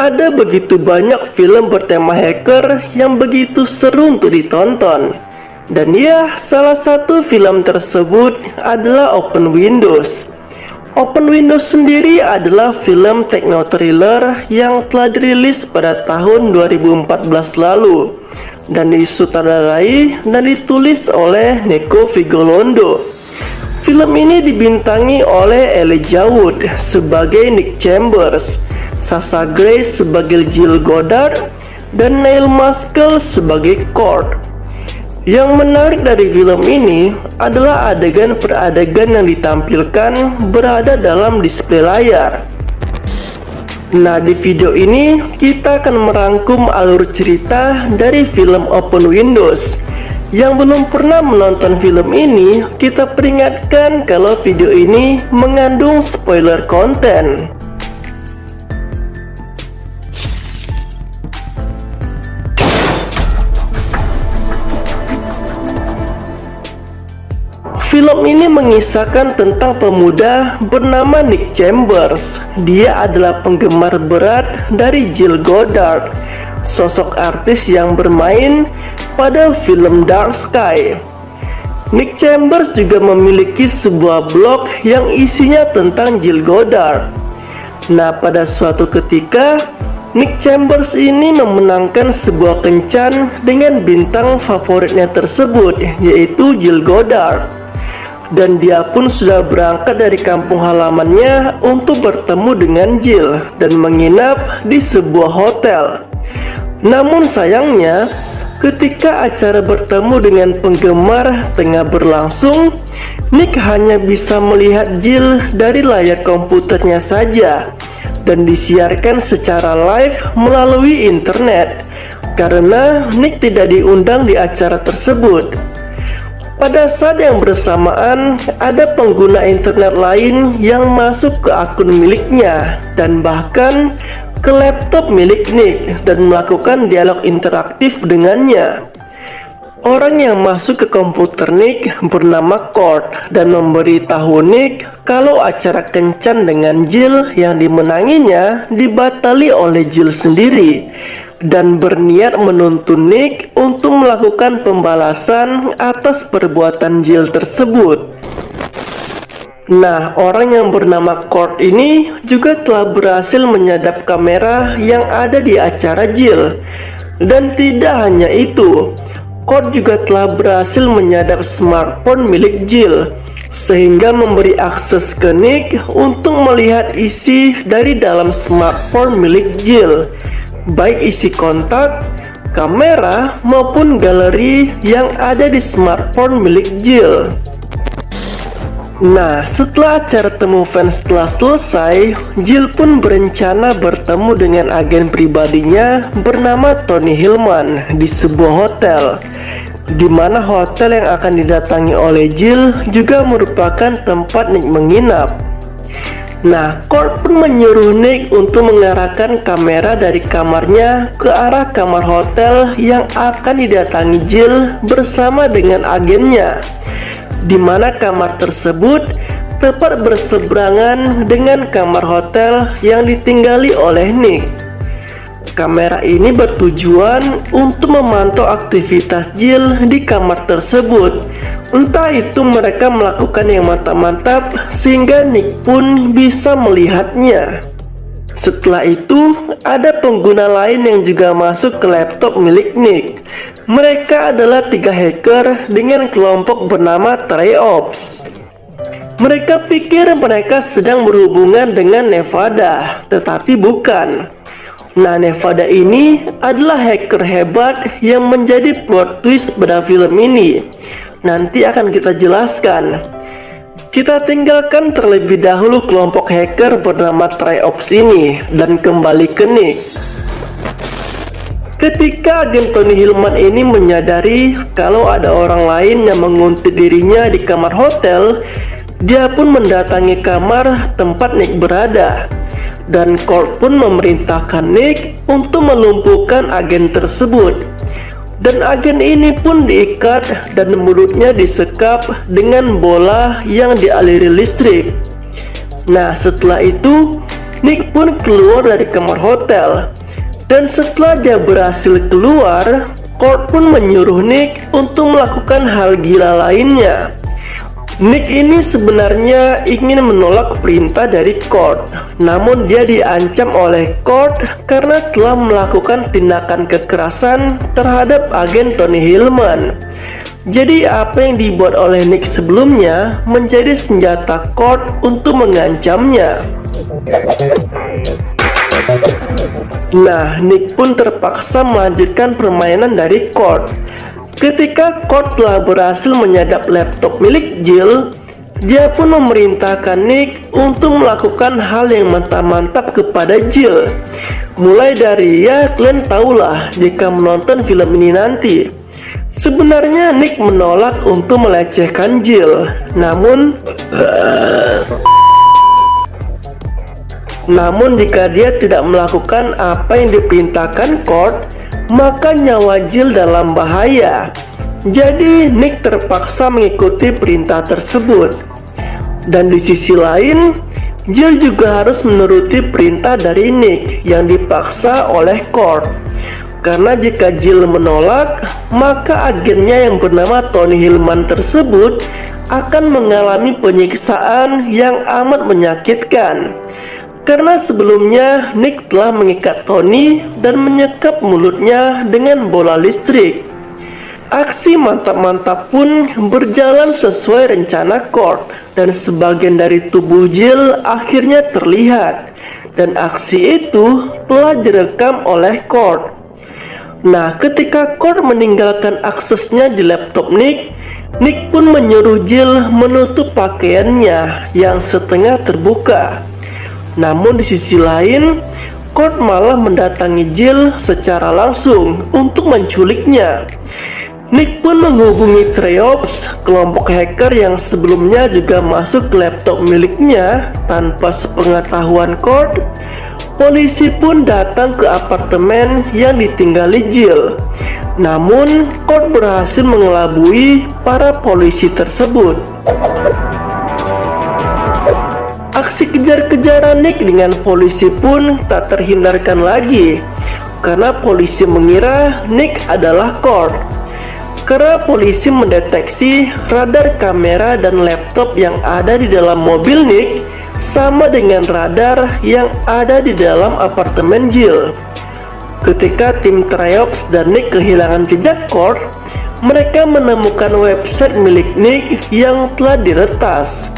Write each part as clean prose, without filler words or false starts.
Ada begitu banyak film bertema hacker yang begitu seru untuk ditonton. Dan ya, salah satu film tersebut adalah Open Windows. Open Windows sendiri adalah film techno thriller yang telah dirilis pada tahun 2014 lalu dan disutradarai dan ditulis oleh Nico Vigalondo. Film ini dibintangi oleh Elijah Wood sebagai Nick Chambers, Sasha Grace sebagai Jill Goddard, dan Neil Maskell sebagai Cord. Yang menarik dari film ini adalah adegan per adegan yang ditampilkan berada dalam display layar. Nah, di video ini kita akan merangkum alur cerita dari film Open Windows. Yang belum pernah menonton film ini, kita peringatkan kalau video ini mengandung spoiler konten. Film ini mengisahkan tentang pemuda bernama Nick Chambers. Dia adalah penggemar berat dari Jill Goddard, sosok artis yang bermain pada film Dark Sky. Nick Chambers juga memiliki sebuah blog yang isinya tentang Jill Goddard. Nah, pada suatu ketika Nick Chambers ini memenangkan sebuah kencan dengan bintang favoritnya tersebut, yaitu Jill Goddard. Dan dia pun sudah berangkat dari kampung halamannya untuk bertemu dengan Jill dan menginap di sebuah hotel. Namun sayangnya, ketika acara bertemu dengan penggemar tengah berlangsung, Nick hanya bisa melihat Jill dari layar komputernya saja dan disiarkan secara live melalui internet karena Nick tidak diundang di acara tersebut. Pada saat yang bersamaan, ada pengguna internet lain yang masuk ke akun miliknya dan bahkan ke laptop milik Nick dan melakukan dialog interaktif dengannya. Orang yang masuk ke komputer Nick bernama Cord dan memberitahu Nick kalau acara kencan dengan Jill yang dimenanginya dibatali oleh Jill sendiri dan berniat menuntun Nick untuk melakukan pembalasan atas perbuatan Jill tersebut. Nah, orang yang bernama Cord ini juga telah berhasil menyadap kamera yang ada di acara Jill. Dan tidak hanya itu, Cord juga telah berhasil menyadap smartphone milik Jill, sehingga memberi akses ke Nick untuk melihat isi dari dalam smartphone milik Jill, baik isi kontak, kamera, maupun galeri yang ada di smartphone milik Jill. Nah, setelah acara temu fans telah selesai, Jill pun berencana bertemu dengan agen pribadinya bernama Tony Hillman di sebuah hotel, di mana hotel yang akan didatangi oleh Jill juga merupakan tempat Nick menginap. Nah, Cord pun menyuruh Nick untuk mengarahkan kamera dari kamarnya ke arah kamar hotel yang akan didatangi Jill bersama dengan agennya, di mana kamar tersebut tepat berseberangan dengan kamar hotel yang ditinggali oleh Nick. Kamera ini bertujuan untuk memantau aktivitas Jill di kamar tersebut. Entah itu mereka melakukan yang mantap-mantap sehingga Nick pun bisa melihatnya. Setelah itu, ada pengguna lain yang juga masuk ke laptop milik Nick. Mereka adalah 3 hacker dengan kelompok bernama Triops. Mereka pikir mereka sedang berhubungan dengan Nevada, tetapi bukan. Nah, Nevada ini adalah hacker hebat yang menjadi plot twist pada film ini. Nanti akan kita jelaskan. Kita tinggalkan terlebih dahulu kelompok hacker bernama Triops ini dan kembali ke Nick. Ketika agen Tony Hillman ini menyadari kalau ada orang lain yang menguntit dirinya di kamar hotel, dia pun mendatangi kamar tempat Nick berada. Dan Cord pun memerintahkan Nick untuk melumpuhkan agen tersebut. Dan agen ini pun diikat dan mulutnya disekap dengan bola yang dialiri listrik. Nah, setelah itu Nick pun keluar dari kamar hotel. Dan setelah dia berhasil keluar, Kurt pun menyuruh Nick untuk melakukan hal gila lainnya. Nick ini sebenarnya ingin menolak perintah dari Kurt, namun dia diancam oleh Kurt karena telah melakukan tindakan kekerasan terhadap agen Tony Hillman. Jadi apa yang dibuat oleh Nick sebelumnya menjadi senjata Kurt untuk mengancamnya. Nah, Nick pun terpaksa melanjutkan permainan dari Kurt. Ketika Kurt telah berhasil menyadap laptop milik Jill, dia pun memerintahkan Nick untuk melakukan hal yang mantap-mantap kepada Jill. Mulai dari, ya kalian tahulah jika menonton film ini nanti. Sebenarnya Nick menolak untuk melecehkan Jill, namun jika dia tidak melakukan apa yang diperintahkan Kurt, maka nyawa Jill dalam bahaya. Jadi Nick terpaksa mengikuti perintah tersebut. Dan di sisi lain, Jill juga harus menuruti perintah dari Nick yang dipaksa oleh Kurt. Karena jika Jill menolak, maka agennya yang bernama Tony Hillman tersebut akan mengalami penyiksaan yang amat menyakitkan. Karena sebelumnya Nick telah mengikat Tony dan menyekap mulutnya dengan bola listrik. Aksi mantap-mantap pun berjalan sesuai rencana Kurt, dan sebagian dari tubuh Jill akhirnya terlihat, dan aksi itu telah direkam oleh Kurt. Nah, ketika Kurt meninggalkan aksesnya di laptop Nick, Nick pun menyuruh Jill menutup pakaiannya yang setengah terbuka. Namun di sisi lain, Kurt malah mendatangi Jill secara langsung untuk menculiknya. Nick pun menghubungi Treops, kelompok hacker yang sebelumnya juga masuk ke laptop miliknya tanpa sepengetahuan Kurt. Polisi pun datang ke apartemen yang ditinggali Jill. Namun, Kurt berhasil mengelabui para polisi tersebut. Aksi kejar-kejaran Nick dengan polisi pun tak terhindarkan lagi, karena polisi mengira Nick adalah Kurt. Karena polisi mendeteksi radar kamera dan laptop yang ada di dalam mobil Nick sama dengan radar yang ada di dalam apartemen Jill. Ketika tim Treops dan Nick kehilangan jejak Kurt, mereka menemukan website milik Nick yang telah diretas.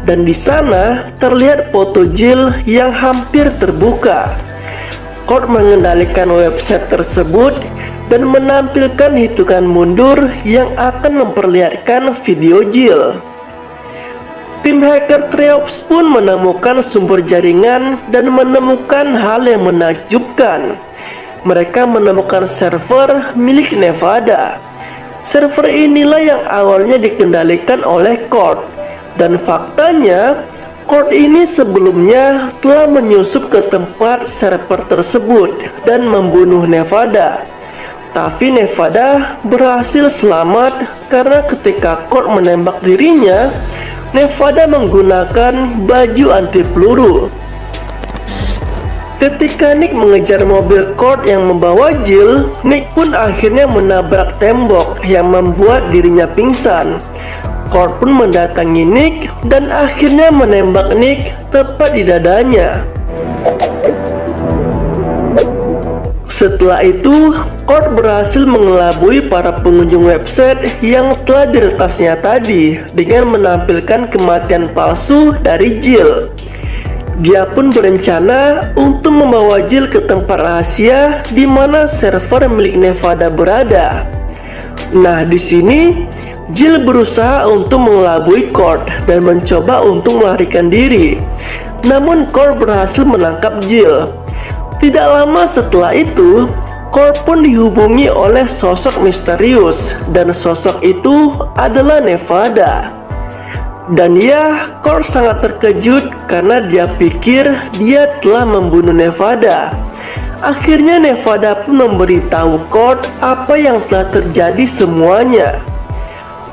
Dan di sana terlihat foto Jill yang hampir terbuka. Kurt mengendalikan website tersebut dan menampilkan hitungan mundur yang akan memperlihatkan video Jill. Tim hacker Treops pun menemukan sumber jaringan dan menemukan hal yang menakjubkan. Mereka menemukan server milik Nevada. Server inilah yang awalnya dikendalikan oleh Kurt. Dan faktanya, Kurt ini sebelumnya telah menyusup ke tempat server tersebut dan membunuh Nevada. Tapi Nevada berhasil selamat karena ketika Kurt menembak dirinya, Nevada menggunakan baju anti peluru. Ketika Nick mengejar mobil Kurt yang membawa Jill, Nick pun akhirnya menabrak tembok yang membuat dirinya pingsan. Kurt pun mendatangi Nick dan akhirnya menembak Nick tepat di dadanya. Setelah itu, Kurt berhasil mengelabui para pengunjung website yang telah diretasnya tadi dengan menampilkan kematian palsu dari Jill. Dia pun berencana untuk membawa Jill ke tempat rahasia di mana server milik Nevada berada. Nah, di sini Jill berusaha untuk mengelabui Kurt dan mencoba untuk melarikan diri. Namun Kurt berhasil menangkap Jill. Tidak lama setelah itu, Kurt pun dihubungi oleh sosok misterius, dan sosok itu adalah Nevada. Dan ya, Kurt sangat terkejut karena dia pikir dia telah membunuh Nevada. Akhirnya Nevada pun memberitahu Kurt apa yang telah terjadi semuanya.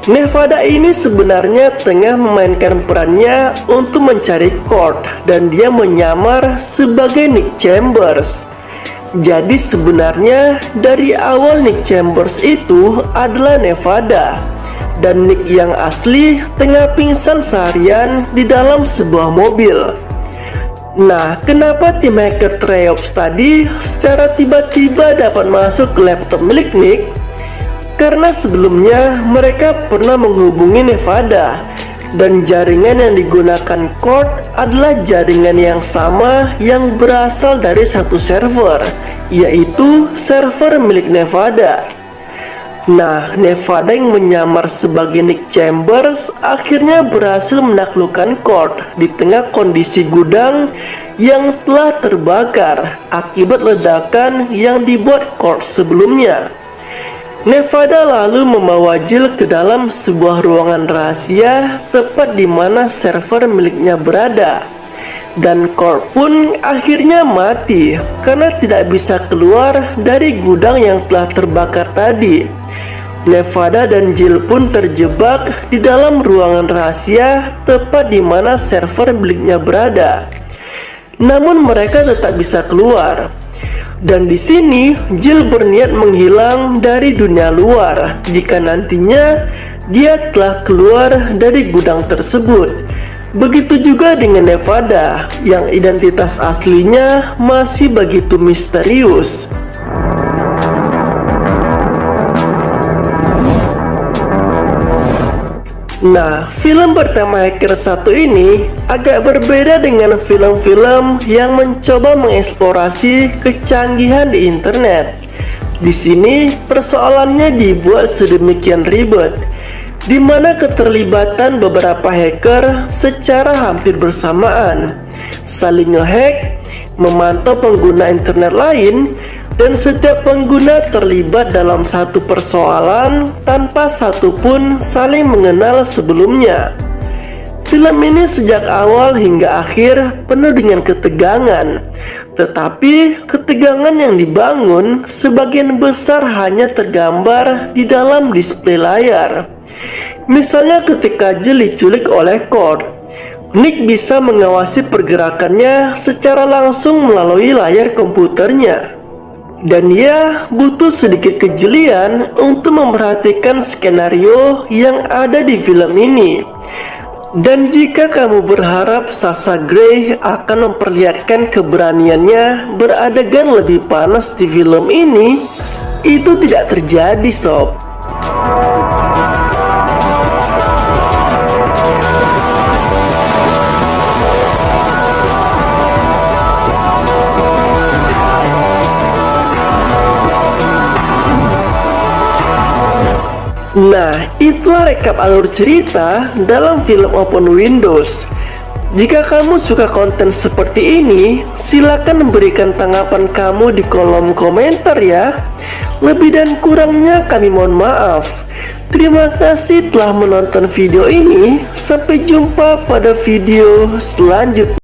Nevada ini sebenarnya tengah memainkan perannya untuk mencari Kurt dan dia menyamar sebagai Nick Chambers. Jadi sebenarnya dari awal Nick Chambers itu adalah Nevada dan Nick yang asli tengah pingsan seharian di dalam sebuah mobil. Nah, kenapa tim hacker Treops tadi secara tiba-tiba dapat masuk ke laptop milik Nick? Karena sebelumnya mereka pernah menghubungi Nevada dan jaringan yang digunakan Kurt adalah jaringan yang sama yang berasal dari satu server, yaitu server milik Nevada. Nah, Nevada yang menyamar sebagai Nick Chambers akhirnya berhasil menaklukkan Kurt di tengah kondisi gudang yang telah terbakar akibat ledakan yang dibuat Kurt sebelumnya. Nevada lalu membawa Jill ke dalam sebuah ruangan rahasia tepat di mana server miliknya berada. Dan Kurt pun akhirnya mati karena tidak bisa keluar dari gudang yang telah terbakar tadi. Nevada dan Jill pun terjebak di dalam ruangan rahasia tepat di mana server miliknya berada. Namun mereka tetap bisa keluar. Dan di sini Jill berniat menghilang dari dunia luar jika nantinya dia telah keluar dari gudang tersebut. Begitu juga dengan Nevada yang identitas aslinya masih begitu misterius. Nah, film bertema Hacker 1 ini agak berbeda dengan film-film yang mencoba mengeksplorasi kecanggihan di internet. Di sini persoalannya dibuat sedemikian ribet, di mana keterlibatan beberapa hacker secara hampir bersamaan, saling ngehack, memantau pengguna internet lain, dan setiap pengguna terlibat dalam satu persoalan tanpa satupun saling mengenal sebelumnya. Film ini sejak awal hingga akhir penuh dengan ketegangan, tetapi ketegangan yang dibangun sebagian besar hanya tergambar di dalam display layar. Misalnya ketika Jill diculik oleh Kurt, Nick bisa mengawasi pergerakannya secara langsung melalui layar komputernya. Dan dia butuh sedikit kejelian untuk memperhatikan skenario yang ada di film ini. Dan jika kamu berharap Sasha Grey akan memperlihatkan keberaniannya beradegan lebih panas di film ini, itu tidak terjadi, sob. Nah, itulah rekap alur cerita dalam film Open Windows. Jika kamu suka konten seperti ini, silakan berikan tanggapan kamu di kolom komentar ya. Lebih dan kurangnya kami mohon maaf. Terima kasih telah menonton video ini. Sampai jumpa pada video selanjutnya.